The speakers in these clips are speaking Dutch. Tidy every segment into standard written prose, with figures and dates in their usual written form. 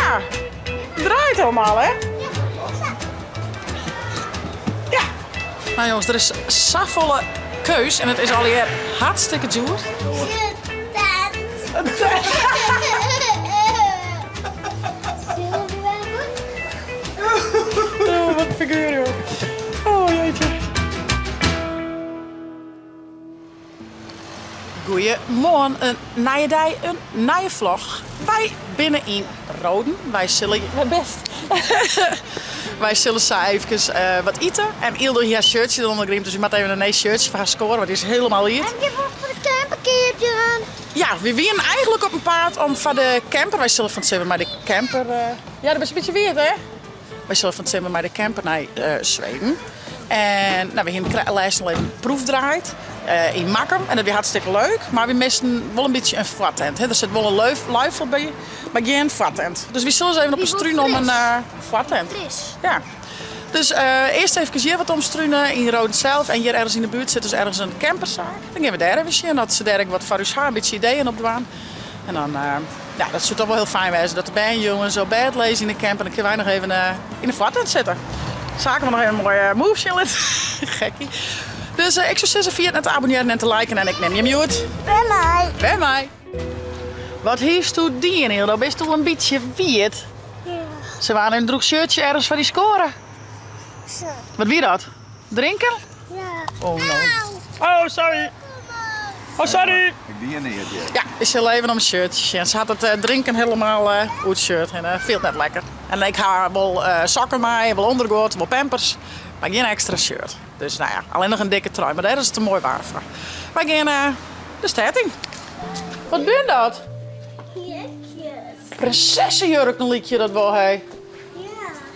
Ja, het draait helemaal, hè? Ja. Nou jongens, er is zoveel keus en het is alweer hartstikke duur. Oh, wat een figuur, joh. Oh, jeetje. Goedemorgen, een nieuwe dag, een nieuwe vlog. Wij binnen in Roden. Wij zullen... Best. Wij zullen zo even wat eten. En Ildo hier een shirtje onder de dus je moet even een shirtje van haar scoren, want die is helemaal hier. En ik heb ook voor de camperkeertje aan. Ja, we winnen eigenlijk op een paard om van de camper. Wij zullen van het zeggen maar de camper... Ja, dat is een beetje weird, hè? Wij zullen van het zeggen maar de camper naar Zweden. En nou, we hebben laatst nog even een proef draait in Makkum. En dat was hartstikke leuk. Maar we misten wel een beetje een vattent. Er zit wel een luifel bij, maar geen vattent. Dus we zullen eens even op een struin om een vattent. Fris. Ja. Dus eerst even hier wat omstruinen in Roden zelf. En hier ergens in de buurt zit dus ergens een camperzaak. Dan gaan we daar even zien. Dat ze daar wat voor een beetje ideeën op doen. En dan, ja, dat zou toch wel heel fijn wezen. Dat de bijjongen zo bed lezen in de camper. En dan kunnen wij nog even in de vattent zitten. Zaken we nog even een mooie move chillen. Gekkie. Dus ik zou zeggen via het te abonneren en te liken. En ik neem je mute. Bij mij. Bij mij. Wat heeft u die in hier? Dat is toch een beetje weird. Ja. Ze waren in een droeg shirtje ergens van die scoren. Zo. Wat wie dat? Drinken? Ja. Oh no. Auw. Oh sorry. Oh sorry. Ik die neer. Ja, ik zal even om een shirtje. En ze had het drinken helemaal uit het shirt. En veel net lekker. En ik ga wel sokken mee, wel ondergoed, wel pampers. Maar geen extra shirt. Dus nou ja, alleen nog een dikke trui. Maar daar is het te mooi waar voor. Wij gaan de stad in. Wat ben dat? Jurkjes. Prinsessenjurk, een liedje dat wel, hé. Ja.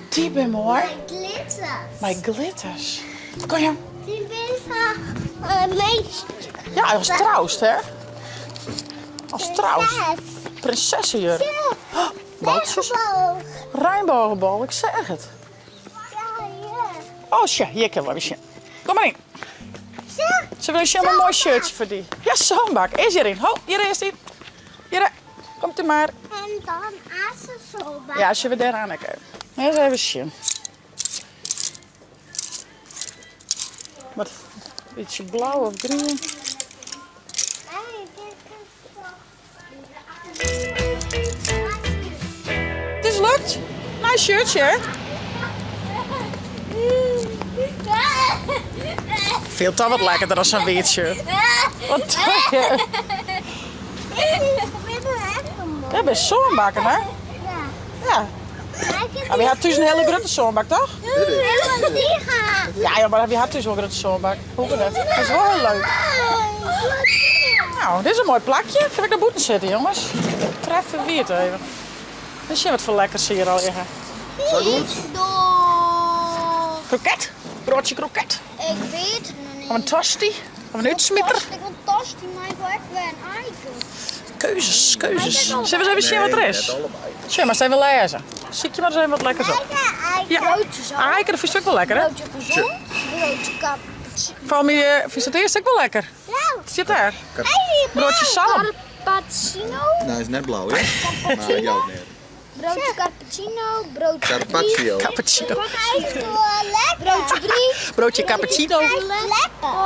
Die ben mooi. Glitters. My glitters. Kom je? Die ben van meisje. Ja, als trouwst, hè? Als trouwst. Prinsessenjurk. Ja. Wat? Regenboog. Rijnbogenbal, ik zeg het. Ja, hier. Oh, shit, hier kunnen we weer zien. Kom maar in. Zo. Ze willen een mooi shirtje voor die. Ja, zo'n bak. Is hierin. Ho, hier is die. Hier, komt u maar. En dan azensoba. Ja, als je weer daar aan kijkt. Eens even zien. Wat? Een beetje blauw of groen. Nee, dit is Het is lukt. Nice shirtje, hè? Veel toch wat lekkerder dan zo'n wit shirt. Wat doe je? Ja, best zo'n bakken, hè? Ja. Maar wie had thuis een hele grote zoonbak, toch? Ja, maar wie had thuis wel een grote zoonbak? Hoe kan dat? Dat is wel heel leuk. Nou, dit is een mooi plakje. Kan ik naar boeten zitten, jongens? Treffen wie het even. Dus je wat voor lekkers hier al liggen. Zo goed? Kroket. Broodje kroket. Ik weet het nog niet. Of een tosti. Of een uitsmitter. Ik wil tosti, maar ik wil echt weer een eiken. Keuzes. Zullen we eens even zien wat er is? Zeg maar, zijn we lezen. Zie je maar eens even wat lekkers op. Ja, Broodjes ook. eiken, dat vind ik ook wel lekker, hè? Broodje gezond. Broodje cappuccino. Van mij vind je het eerst ook wel lekker. Wat zit daar? Broodje salm. Carpaccio. Nou, is net blauw, hè? Maar ik jou neer. Broodje cappuccino. Broodje Carpaccio. Cappuccino. Broodje brie. Broodje cappuccino. Lekker.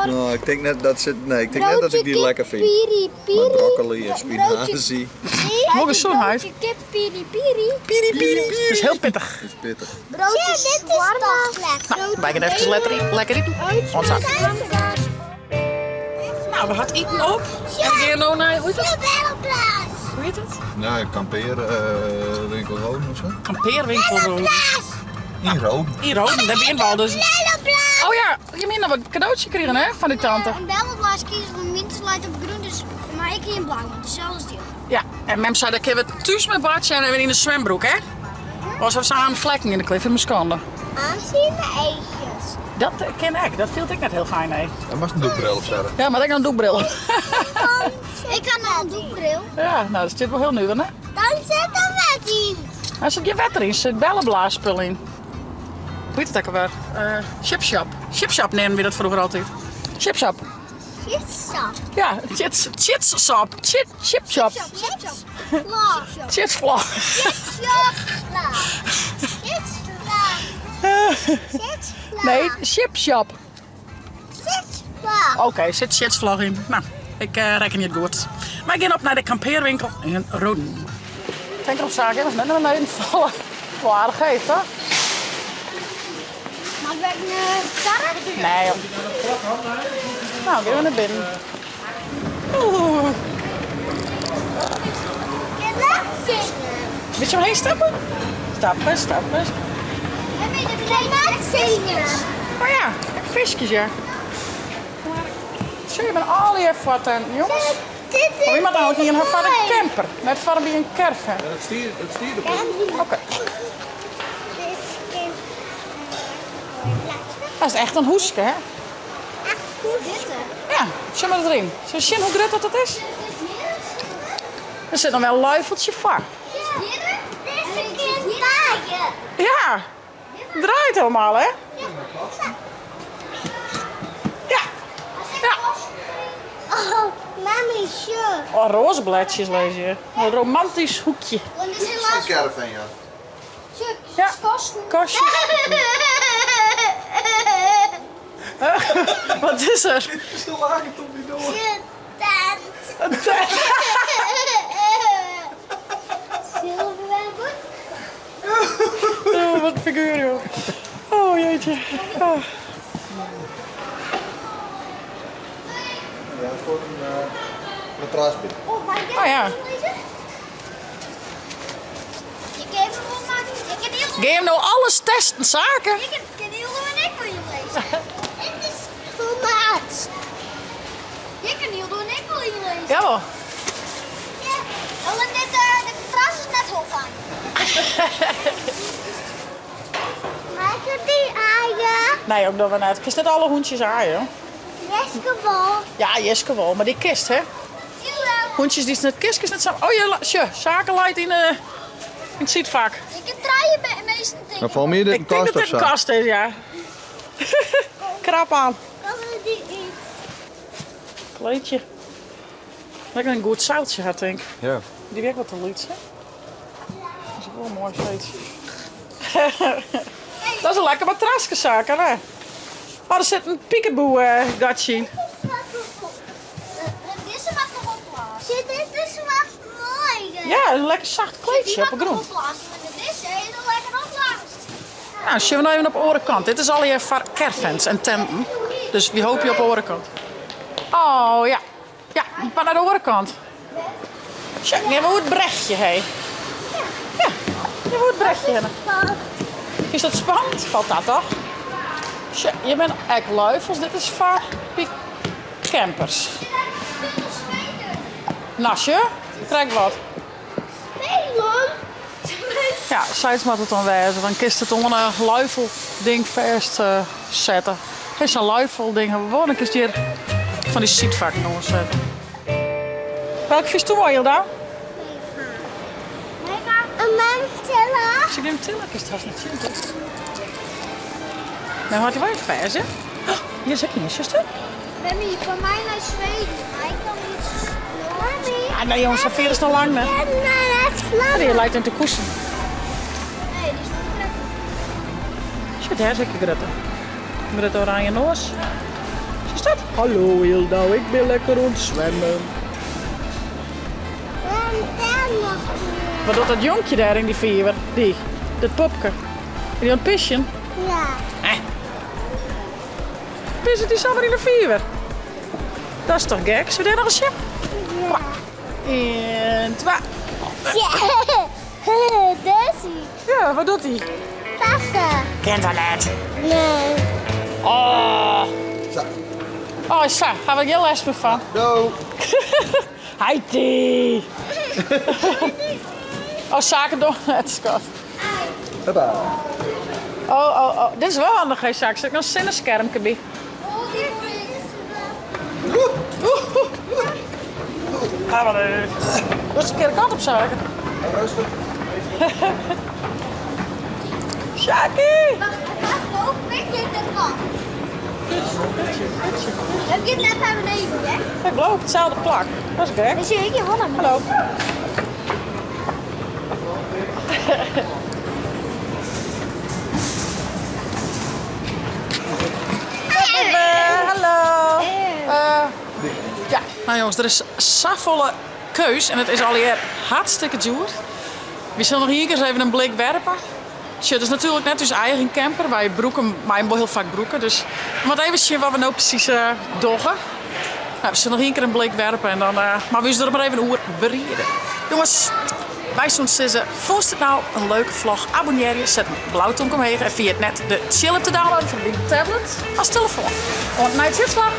Nou, ik denk net dat ze... Nee, ik denk net dat ik die lekker vind. Piri Maar piri. broccoli en spinazie Mooi gezondheid. Broodje kip piri piri. Piri, piri, piri. Dat is heel pittig. is pittig. Broodje shawarma. Nou, wij gaan even lekker eten. Ons aan. Nou, we hadden eten op. En we gaan nou naar, hoe heet het? Hoe heet het? Nou, kampeerwinkel Roden of zo. Kampeerwinkel. In Roden. Hier, Roden, daar ben we al dus. Oh ja, je meent dat we een cadeautje kregen, hè, van die tante. Een bellenblaas kiezen van minstens lijkt op groen, dus, maar ik in blauw, want hetzelfde deel. Ja, en mem zei dat we thuis met Bartje en we in de zwembroek, hè? Was er samen vlekken in de klif in mijn schande. Aanzien de eitjes. Dat ken ik, dat viel ik net heel fijn, hè? Dat was een doekbril op verder. Ja, maar ik heb een doekbril. Ik kan nog een doekbril. Ja, nou, dat zit wel heel nieuw, hè? Dan zit er wet in. Er zit geen wetter in, er zit bellenblaasspul in. Hoe heet het ook alweer? Chipshop. Chipshop nemen we dat vroeger altijd. Chipshop. Chipsap. Ja, chipshop. Chipshop. Chipsap. Chipsvlag. Chipsap. Nee, chipshop. Zitsvlag. Oké, zit shitsvlag in. Nou, ik reken niet goed. Wij gaan op naar de kampeerwinkel in Roden. Denk erop zaken, dat is net naar beneden vallen. Wel aardig heeft, hè? Mag ik een karren? Nee, joh. Nou, gaan we naar binnen. Oeh. Je laat zingen. Wil je omheen stappen? Stappen, stappen. Je laat zingen. Oh ja, visjes, ja. Zo, je bent al hier wat aan, jongens. Oh, iemand houdt hier een van een camper. Net van een caravan. Het stier erop. Oké. Dat is echt een hoeske, hè? Ja, zet maar erin. Zullen we zien hoe groot dat is? Er zit nog wel een luifeltje van. Ja, draait helemaal, hè? Ja. Ja. Oh, mami, sure. Oh, roze bladjes lees je. Een romantisch hoekje. Want dit is Een helaas caravan, ja. Ja, kostjes. Wat is er? Zo laag het op die door. Een tent. Oh, wat een figuur, joh. Oh, jeetje. Oh. Ja, voor een matrasbit. Oh ja. Ga je hem nou alles testen, zaken? Ik kan heel doen en ik wil je lezen. Het is tomaat. Je kan heel doen en ik wil je lezen. Ja. Ja. Alleen dit, de kras is net hoog aan. Maak je die aaien? Nee, ook dat we net. Kist net alle hoentjes aan, joh. Jeske wel. Ja, Jeske wel, maar die kist, hè? Hoentjes die is net kist, is net zo. Oh ja, zaken leidt in het zietvak. Ik heb draaien bij meeste dingen. Maar val meer dit een Ik denk kast dat of het zo? een kast is, ja. Krap aan. Kan we die iets? Kleedje. Lekker een goed zoutje had, denk ik. Ja. Die werkt wat te luid, hè? Dat is ook wel mooi steeds. Dat is een lekker matraskenzaken, hè? Oh, er zit een peekaboo gatje in. Deze mag nog opblazen. Dit is wat mooi. Ja, een lekker zacht kleedje op een groen. Opblazen. Dit is heel lekker opblazen. Nou, zien we nou even op de orenkant. Dit is al je caravans en tenten. Dus wie hoop je op de orenkant? Oh ja. Ja, maar naar de orenkant. Tja, je hebt het brechtje, hé. Ja, je hebt het brechtje hebben. Is dat spannend? Valt dat toch? Tja, je bent echt luifels. Dit is voor campers. Nasje, krijg wat. Ja, zoiets moet het dan wezen. Dan kist het onder een luifel-ding vast zetten. Geen zo'n luifel-ding hebben we. Dan kist je hier van die zietvak nog zetten. Welke vis doen we hier dan? Een mantilla. Zie je hem tillen? Kist dat niet zien, toch? Nou, had je wel een vers, hè? Oh, hier zit niet, zuster. Mami, van mij naar Zweden. Hij kan iets. Mami. Ah, nee, jongens, dat veer is nog lang, hè? Ja, Die lijkt hem te koesten. nee, die is nog lekker. Shit, daar zit je grutten. Met het oranje noos. Is dat? Hallo Hilda, ik ben lekker ontzwemmen. Wat doet dat jonkje daar in die viewer? Dat popke. Is die aan het pissen? Ja. Pissen die zo weer in de viewer? Dat is toch gek? Zullen we daar nog eens zien? Ja. Kom maar. 1, 2. Ja. Desi. Ja, wat doet hij? Passen. Kent dat net. Nee. Oh. Zo. Oh, zo. Gaan we heel les meer van. Doe. Heidi. Oh, zaken door het Scott. Hoppa. Oh. Dit is wel handig, hè, Zaak. Zet nog een zinnenschermpje bij. Gaan we er. Dus een keer de kant op zaken. Rustig. Shaki! Wacht, hoog weet je het kan. Heb je het net naar beneden, hè? Ik geloof hetzelfde plak. Dat is gek. Dan zie ik je wel naar Hallo. Nou jongens, er is zoveel keus en het is al hier hartstikke duur. We zullen nog hier eens even een blik werpen. Het is natuurlijk net onze eigen camper. Wij broeken, maar heel vaak broeken. Dus we moeten even zien wat we nou precies doggen. Nou, we zullen nog een keer een blik werpen en dan, maar we zullen er maar even een uur bereiden. Jongens, wij zo'n sissen. Vond het nou een leuke vlog? Abonneer je, zet een blauwtonk omheen en via het net de chill te downloaden van de tablet als telefoon. En naar het slag.